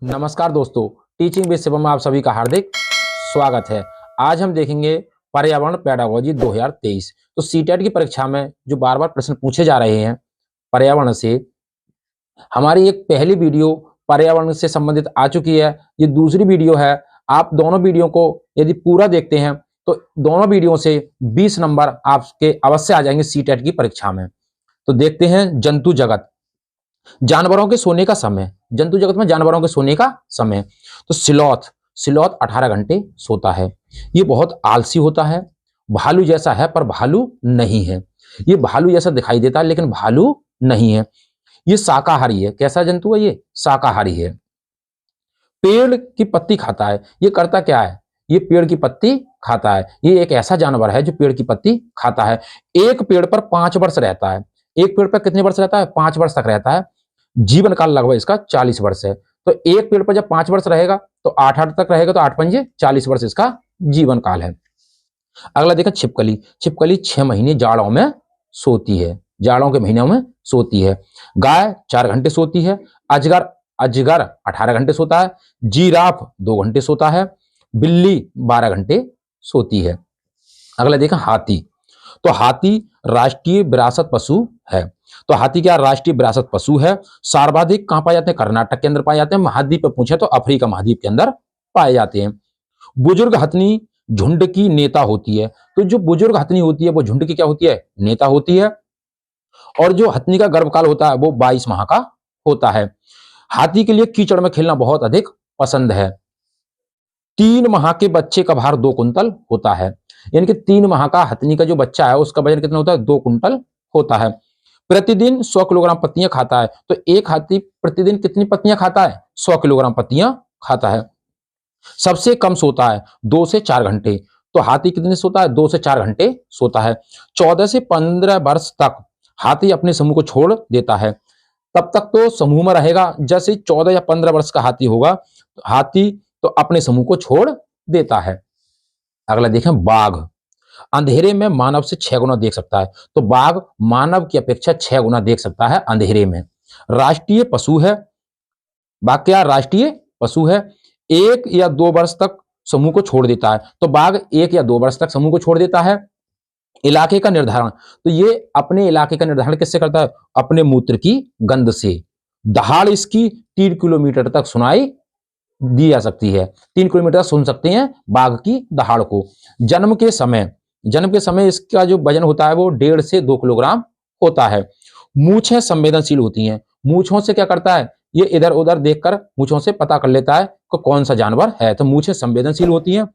नमस्कार दोस्तों, teaching with Shivam में आप सभी का हार्दिक स्वागत है। आज हम देखेंगे पर्यावरण पेडागोजी 2023। तो सीटेट की परीक्षा में जो बार बार प्रश्न पूछे जा रहे हैं पर्यावरण से, हमारी एक पहली वीडियो पर्यावरण से संबंधित आ चुकी है। ये दूसरी वीडियो है। आप दोनों वीडियो को यदि पूरा देखते हैं तो दोनों वीडियो से 20 नंबर आपके अवश्य आ जाएंगे सीटेट की परीक्षा में। तो देखते हैं जंतु जगत, जानवरों के सोने का समय। जंतु जगत में जानवरों के सोने का समय। तो सिलौत 18 घंटे सोता है। ये बहुत आलसी होता है, भालू जैसा है पर भालू नहीं है। ये भालू जैसा दिखाई देता है लेकिन भालू नहीं है। ये शाकाहारी है। कैसा जंतु है? ये शाकाहारी है। पेड़ की पत्ती खाता है। ये करता क्या है? ये पेड़ की पत्ती खाता है। ये एक ऐसा जानवर है जो पेड़ की पत्ती खाता है। एक पेड़ पर 5 वर्ष रहता है। एक पेड़ पर कितने वर्ष रहता है? 5 वर्ष तक रहता है। जीवन काल लगभग इसका 40 वर्ष है। तो एक पेड़ पर जब 5 वर्ष रहेगा तो 8 तक रहेगा, तो 8 पंजे 40 वर्ष इसका जीवन काल है। अगला देखा छिपकली। छिपकली 6 महीने जाड़ों में सोती है। जाड़ों के महीनों में सोती है। गाय 4 घंटे सोती है। अजगर 18 घंटे सोता है। जिराफ 2 घंटे सोता है। बिल्ली 12 घंटे सोती है। अगला देखा हाथी। तो हाथी राष्ट्रीय विरासत पशु है। तो हाथी क्या राष्ट्रीय विरासत पशु है। सर्वाधिक कहां पाए जाते हैं? कर्नाटक के अंदर पाए जाते हैं। महाद्वीप पे पूछे तो अफ्रीका महाद्वीप के अंदर पाए जाते हैं। बुजुर्ग हथनी झुंड की नेता होती है। तो जो बुजुर्ग हथनी होती है वो झुंड की क्या होती है? नेता होती है। और जो हथनी का गर्भकाल होता है वो 22 माह का होता है। हाथी के लिए कीचड़ में खेलना बहुत अधिक पसंद है। 3 माह के बच्चे का भार 2 कुंतल होता है। यानी कि 3 माह का हथनी का जो बच्चा है उसका वजन कितना होता है? 2 कुंतल होता है। प्रतिदिन 100 किलोग्राम पत्तियां खाता है। तो एक हाथी प्रतिदिन कितनी पत्तियां खाता है? 100 किलोग्राम पत्तियां खाता है। सबसे कम सोता है 2 से 4 घंटे। तो हाथी कितने सोता है? 2 से 4 घंटे सोता है। 14 से 15 वर्ष तक हाथी अपने समूह को छोड़ देता है। तब तक तो समूह में रहेगा। जैसे 14 या 15 वर्ष का हाथी होगा, हाथी तो अपने समूह को छोड़ देता है। अगला देखें बाघ। अंधेरे में मानव से 6 गुना देख सकता है। तो बाघ मानव की अपेक्षा 6 गुना देख सकता है अंधेरे में। राष्ट्रीय पशु है। बाघ क्या राष्ट्रीय पशु है? 1 या 2 वर्ष तक समूह को छोड़ देता है। तो बाघ 1 या 2 वर्ष तक समूह को छोड़ देता है। इलाके का निर्धारण, तो ये अपने इलाके का निर्धारण किससे करता है? अपने मूत्र की गंध से। दहाड़ इसकी 3 किलोमीटर तक सुनाई दी जा सकती है। 3 किलोमीटर सुन सकते हैं बाघ की दहाड़ को। जन्म के समय इसका जो वजन होता है वो 1.5 से 2 किलोग्राम होता है। मूछें संवेदनशील होती हैं। मूछों से क्या करता है? ये इधर उधर देखकर मूछों से पता कर लेता है कि कौन सा जानवर है। तो मूछें संवेदनशील होती हैं।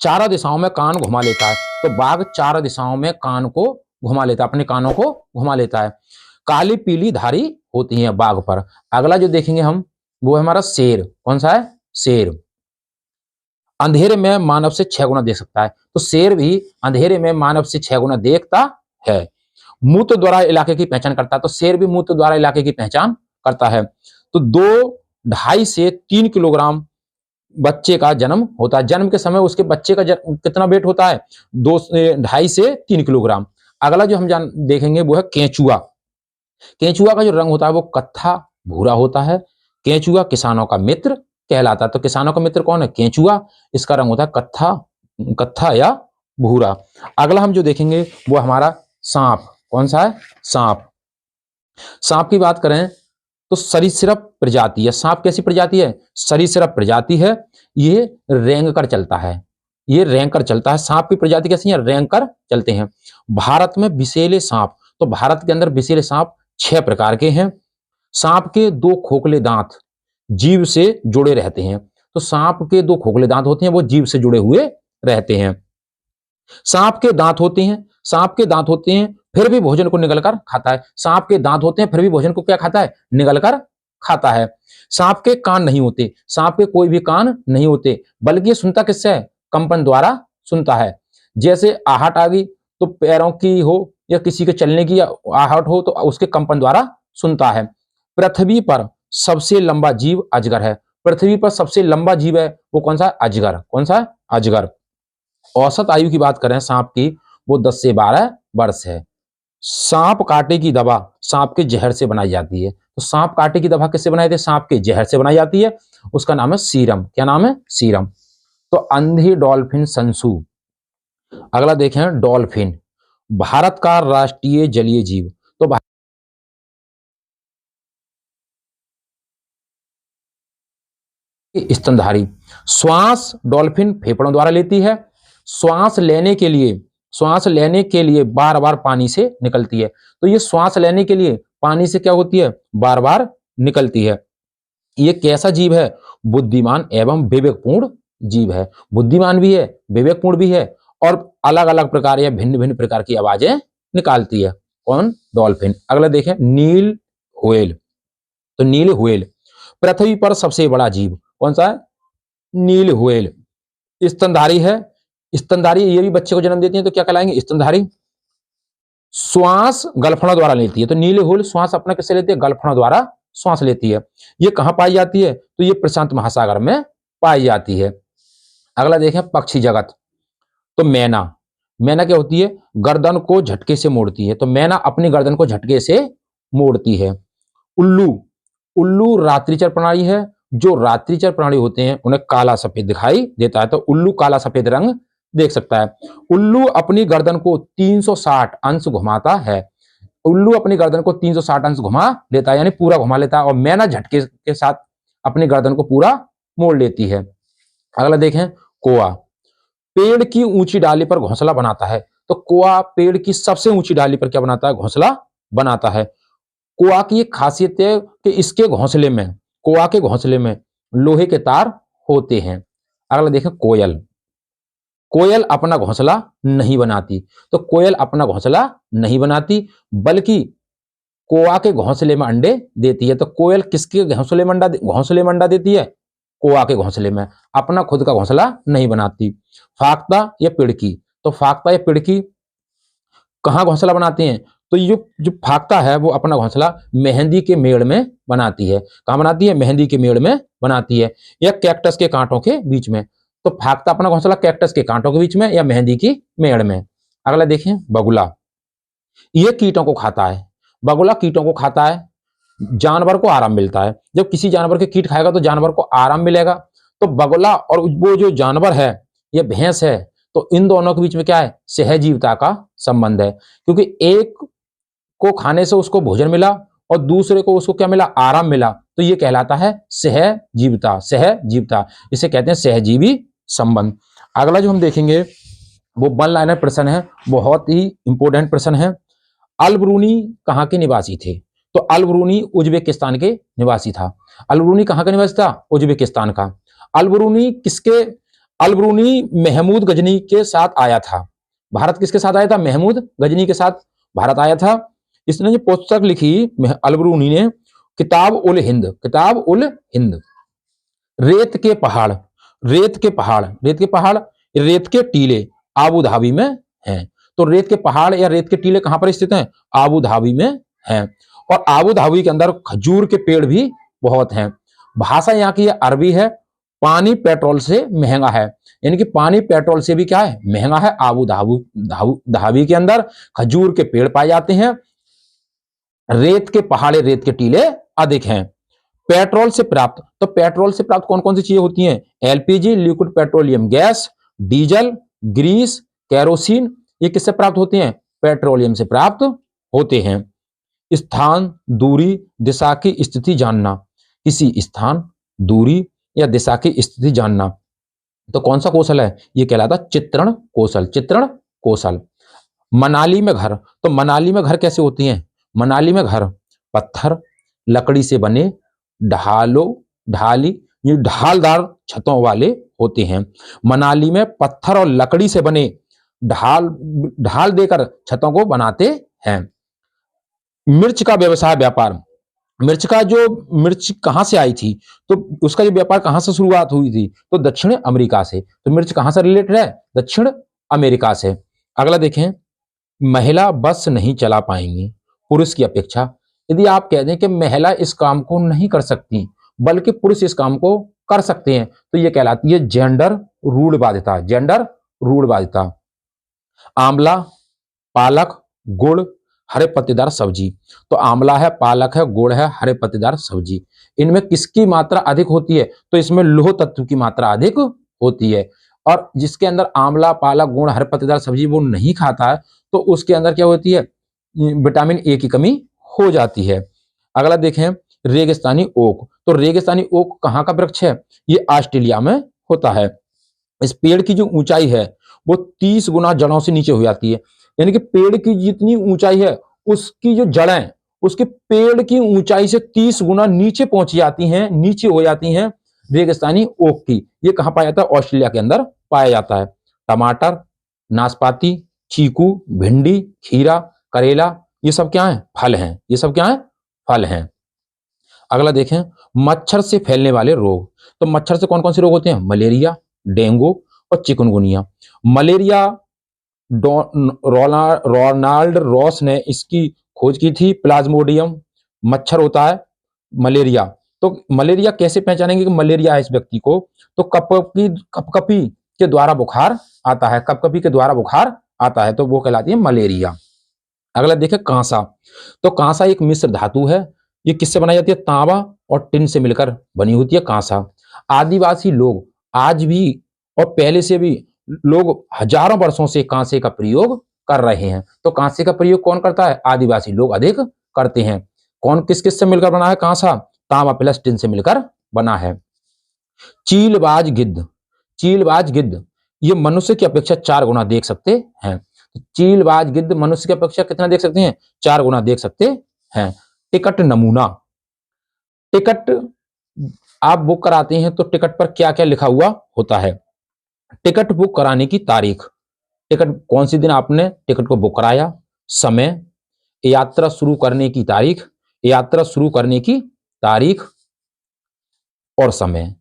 चारों दिशाओं में कान घुमा लेता है। तो बाघ चारों दिशाओं में कान को घुमा लेता है, अपने कानों को घुमा लेता है। काली पीली धारी होती है बाघ पर। अगला जो देखेंगे हम वो है हमारा शेर। कौन सा है? शेर। अंधेरे में मानव से 6 गुना देख सकता है। तो शेर भी अंधेरे में मानव से 6 गुना देखता है। मूत्र द्वारा इलाके की पहचान करता है। तो शेर भी मूत्र द्वारा इलाके की पहचान करता है। तो 2-2.5 से 3 किलोग्राम बच्चे का जन्म होता है। जन्म के समय उसके बच्चे का कितना वेट होता है? 2-2.5 से 3 किलोग्राम। अगला जो हम देखेंगे वो है केंचुआ। केंचुआ का जो रंग होता है वो कत्था भूरा होता है। केंचुआ किसानों का मित्र कहलाता है। तो किसानों का मित्र कौन है? केंचुआ। इसका रंग होता है कत्था या भूरा। अगला हम जो देखेंगे वो हमारा सांप। कौन सा है? सांप। सांप की बात करें तो सरीसृप प्रजाति है। सांप कैसी प्रजाति है? सरीसृप प्रजाति है। ये रेंग कर चलता है। सांप की प्रजाति कैसी है? रेंग कर चलते हैं। भारत में विषैले सांप, तो भारत के अंदर विषैले सांप 6 प्रकार के हैं। सांप के 2 खोखले दांत जीभ से जुड़े रहते हैं। तो सांप के 2 खोखले दांत होते हैं, वो जीभ से जुड़े हुए रहते हैं। सांप के दांत होते हैं फिर भी भोजन को निगल कर खाता है। सांप के दांत होते हैं फिर भी भोजन को क्या खाता है? निगल कर खाता है। सांप के कान नहीं होते। सांप के कोई भी कान नहीं होते, बल्कि ये सुनता किससे है? कंपन द्वारा सुनता है। जैसे आहट आ गई तो पैरों की हो या किसी के चलने की आहट हो तो उसके कंपन द्वारा सुनता है। पृथ्वी पर सबसे लंबा जीव अजगर है। पृथ्वी पर सबसे लंबा जीव है वो कौन सा है? अजगर। कौन सा है? अजगर। औसत आयु की बात करें सांप की, वो 10 से 12 वर्ष है। सांप काटे की दवा सांप के जहर से बनाई जाती है। तो सांप काटे की दवा किससे बनाई जाती है? सांप के जहर से बनाई जाती है। उसका नाम है सीरम। क्या नाम है? सीरम। तो अंधी डॉल्फिन संसु। अगला देखें, डॉल्फिन भारत का राष्ट्रीय जलीय जीव। तो स्तनधारी। श्वास डॉल्फिन फेफड़ों द्वारा लेती है। श्वास लेने के लिए बार बार पानी से निकलती है। तो ये श्वास लेने के लिए पानी से क्या होती है? बार बार निकलती है। ये कैसा जीव है? बुद्धिमान एवं विवेकपूर्ण जीव है। बुद्धिमान भी है, विवेकपूर्ण भी है, और अलग अलग प्रकार या भिन्न भिन्न प्रकार की आवाजें निकालती है। कौन? डॉल्फिन। अगला देखें, नील व्हेल। तो नील व्हेल पृथ्वी पर सबसे बड़ा जीव कौन सा है? नील व्हेल। स्तनधारी है। स्तनधारी ये भी बच्चे को जन्म देती है, तो क्या कहलाएंगे? स्तनधारी। श्वास गलफड़ों द्वारा लेती है। तो नील व्हेल श्वास अपना किससे लेती है? गलफड़ों द्वारा श्वास लेती है। ये कहां पाई जाती है? तो ये प्रशांत महासागर में पाई जाती है। अगला देखें, पक्षी जगत। तो मैना। मैना क्या होती है? गर्दन को झटके से मोड़ती है। तो मैना अपनी गर्दन को झटके से मोड़ती है। उल्लू। उल्लू रात्रिचर प्राणी है। जो रात्रिचर प्राणी होते हैं उन्हें काला सफेद दिखाई देता है। तो उल्लू काला सफेद रंग देख सकता है। उल्लू अपनी गर्दन को 360 अंश घुमाता है। उल्लू अपनी गर्दन को 360 अंश घुमा लेता है, यानी पूरा घुमा लेता है। और मैना झटके के साथ अपनी गर्दन को पूरा मोड़ लेती है। अगला देखें, कोआ। पेड़ की ऊंची डाली पर घोंसला बनाता है। तो कोआ पेड़ की सबसे ऊंची डाली पर क्या बनाता है? घोंसला बनाता है। कोआ की एक खासियत है कि इसके घोंसले में, कोआ के घोंसले में लोहे के तार होते हैं। अगला देखें, कोयल। कोयल अपना घोंसला नहीं बनाती। तो कोयल अपना घोंसला नहीं बनाती, बल्कि कोआ के घोंसले में अंडे देती है। तो कोयल किसके घोंसले में अंडा देती है? कोआ के घोंसले में। अपना खुद का घोंसला नहीं बनाती। फाख्ता या पिड़की। तो फाख्ता या पिड़की कहां घोंसला बनाते हैं? तो ये जो फाख्ता है वो अपना घोंसला मेहंदी के मेड़ में बनाती है। कहां बनाती है? मेहंदी के मेड़ में बनाती है, या कैक्टस के कांटों के बीच में। तो फाख्ता अपना घोंसला कैक्टस के कांटों के बीच में या मेहंदी की मेड़ में। अगला देखें, बगुला। ये कीटों को खाता है। बगुला कीटों को खाता है। जानवर को आराम मिलता है। जब किसी जानवर के कीट खाएगा तो जानवर को आराम मिलेगा। तो बगुला और वो जो जानवर है, ये भैंस है, तो इन दोनों के बीच में क्या है? सहजीविता का संबंध है। क्योंकि एक को खाने से उसको भोजन मिला और दूसरे को उसको क्या मिला? आराम मिला। तो ये कहलाता है सहजीविता। सहजीविता इसे कहते हैं सहजीवी संबंध। अगला जो हम देखेंगे वो वन लाइनर प्रश्न है, बहुत ही इंपॉर्टेंट प्रश्न है। अल-बरूनी कहाँ के निवासी थे? तो अल-बरूनी उज्बेकिस्तान के निवासी था। अल-बरूनी कहाँ का निवासी था? उज्बेकिस्तान का। अल-बरूनी महमूद गजनी के साथ आया था। भारत किसके साथ आया था? महमूद गजनी के साथ भारत आया था। इसने जो पुस्तक लिखी अल-बरूनी ने, किताब उल हिंद। किताब उल हिंद। रेत के पहाड़। रेत के पहाड़। रेत के टीले आबू धाबी में हैं। तो रेत के पहाड़ या रेत के टीले कहां पर स्थित हैं? आबू धाबी में हैं। और आबू धाबी के अंदर खजूर के पेड़ भी बहुत हैं। भाषा यहाँ की अरबी है। पानी पेट्रोल से महंगा है, यानी कि पानी पेट्रोल से भी क्या है? महंगा है। आबू धाबी के अंदर खजूर के पेड़ पाए जाते हैं। रेत के पहाड़े, रेत के टीले अधिक हैं। पेट्रोल से प्राप्त। तो पेट्रोल से प्राप्त कौन कौन सी चीजें होती हैं? LPG, liquid petroleum gas, diesel, grease, kerosene. ये किससे प्राप्त होते हैं? पेट्रोलियम से प्राप्त होते हैं। स्थान, दूरी, दिशा की स्थिति जानना। किसी स्थान, दूरी या दिशा की स्थिति जानना तो कौन सा कौशल है? ये कहलाता चित्रण कौशल। चित्रण कौशल। मनाली में घर। तो मनाली में घर कैसे होती हैं? मनाली में घर पत्थर, लकड़ी से बने, ढाली, ये ढालदार छतों वाले होते हैं। मनाली में पत्थर और लकड़ी से बने ढाल देकर छतों को बनाते हैं। मिर्च का व्यवसाय, व्यापार। मिर्च कहां से आई थी? तो उसका जो व्यापार कहां से शुरुआत हुई थी? तो दक्षिण अमेरिका से। तो मिर्च कहां से रिलेटेड है? दक्षिण अमेरिका से। अगला देखें, महिला बस नहीं चला पाएंगी पुरुष की अपेक्षा। यदि आप कह दें कि महिला इस काम को नहीं कर सकती बल्कि पुरुष इस काम को कर सकते हैं, तो यह कहलाती है जेंडर रूढ़िवादिता। जेंडर रूढ़िवादिता। आंवला, पालक, गुड़, हरे पत्तेदार सब्जी। तो आंवला है, पालक है, गुड़ है, हरे पत्तेदार सब्जी। इनमें किसकी मात्रा अधिक होती है? तो इसमें लौह तत्व की मात्रा अधिक होती है। और जिसके अंदर आंवला, पालक, गुड़, हरे पत्तेदार सब्जी वो नहीं खाता है, तो उसके अंदर क्या होती है? विटामिन ए की कमी हो जाती है। अगला देखें, रेगिस्तानी ओक। तो रेगिस्तानी ओक कहाँ का वृक्ष है? ये ऑस्ट्रेलिया में होता है। इस पेड़ की जो ऊंचाई है वो 30 गुना जड़ों से नीचे हो जाती है। यानी कि पेड़ की जितनी ऊंचाई है उसकी जो जड़ें उसके पेड़ की ऊंचाई से 30 गुना नीचे पहुंच जाती हैं, नीचे हो जाती हैं रेगिस्तानी ओक की। ये कहां पाया जाता है? ऑस्ट्रेलिया के अंदर पाया जाता है। टमाटर, नाशपाती, चीकू, भिंडी, खीरा, करेला, ये सब क्या है? फल हैं। ये सब क्या है? फल हैं। अगला देखें, मच्छर से फैलने वाले रोग। तो मच्छर से कौन कौन से रोग होते हैं? मलेरिया, डेंगू और चिकनगुनिया। मलेरिया रोनाल्ड रॉस ने इसकी खोज की थी। प्लाज्मोडियम मच्छर होता है मलेरिया। तो मलेरिया कैसे पहचानेंगे कि मलेरिया है इस व्यक्ति को? तो कपकपी के द्वारा बुखार आता है, कपकपी के द्वारा बुखार आता है, तो वो कहलाती है मलेरिया। अगला देखें, कांसा। तो कांसा एक मिश्र धातु है। ये किससे बनाई जाती है? तांबा और टिन से मिलकर बनी होती है कांसा। आदिवासी लोग आज भी और पहले से भी लोग हजारों वर्षों से कांसे का प्रयोग कर रहे हैं। तो कांसे का प्रयोग कौन करता है? आदिवासी लोग अधिक करते हैं। कौन किस किस से मिलकर बना है कांसा? तांबा प्लस टिन से मिलकर बना है। चीलबाज गिद्ध। चीलबाज गिद्ध ये मनुष्य की अपेक्षा 4 गुना देख सकते हैं। चीलबाज गिद्ध मनुष्य की अपेक्षा कितना देख सकते हैं? 4 गुना देख सकते हैं। टिकट नमूना। टिकट आप बुक कराते हैं तो टिकट पर क्या क्या लिखा हुआ होता है? टिकट बुक कराने की तारीख, टिकट कौन सी दिन आपने टिकट को बुक कराया, समय, यात्रा शुरू करने की तारीख, यात्रा शुरू करने की तारीख और समय।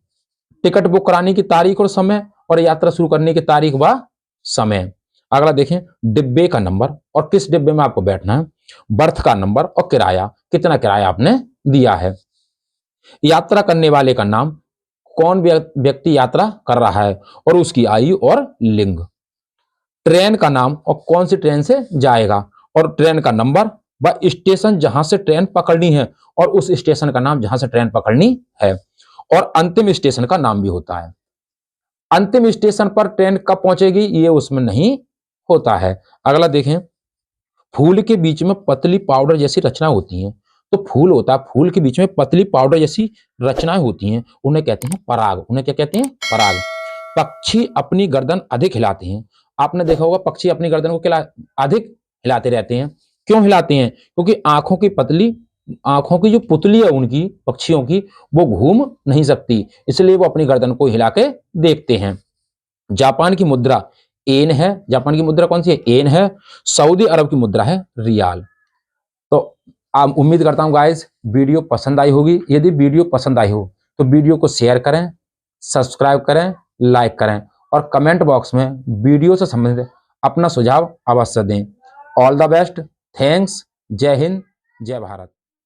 टिकट बुक कराने की तारीख और समय और यात्रा शुरू करने की तारीख व समय। अगला देखें, डिब्बे का नंबर और किस डिब्बे में आपको बैठना है, बर्थ का नंबर और किराया, कितना किराया आपने दिया है। यात्रा करने वाले का नाम, कौन व्यक्ति यात्रा कर रहा है और उसकी आयु और लिंग। ट्रेन का नाम और कौन सी ट्रेन से जाएगा और ट्रेन का नंबर व स्टेशन जहां से ट्रेन पकड़नी है और उस स्टेशन का नाम जहां से ट्रेन पकड़नी है। और अंतिम स्टेशन का नाम भी होता है। अंतिम स्टेशन पर ट्रेन कब पहुंचेगी ये उसमें नहीं होता है। अगला देखें, फूल के बीच में पतली पाउडर जैसी रचना होती हैं। तो फूल होता है, फूल के बीच में पतली पाउडर जैसी रचनाएं होती हैं, उन्हें कहते हैं पराग। उन्हें क्या कहते हैं? पराग। पक्षी अपनी गर्दन अधिक हिलाते हैं। आपने देखा होगा पक्षी अपनी गर्दन को अधिक हिलाते रहते हैं। क्यों हिलाते हैं? क्योंकि आंखों की जो पुतली है उनकी पक्षियों की वो घूम नहीं सकती, इसलिए वो अपनी गर्दन को हिला के देखते हैं। जापान की मुद्रा एन है। जापान की मुद्रा कौन सी है? एन है। सऊदी अरब की मुद्रा है रियाल। तो आप उम्मीद करता हूं गाइस वीडियो पसंद आई होगी। यदि वीडियो पसंद आई हो तो वीडियो को शेयर करें, सब्सक्राइब करें, लाइक करें और कमेंट बॉक्स में वीडियो से संबंधित अपना सुझाव अवश्य दें। All the best. थैंक्स। जय हिंद, जय भारत।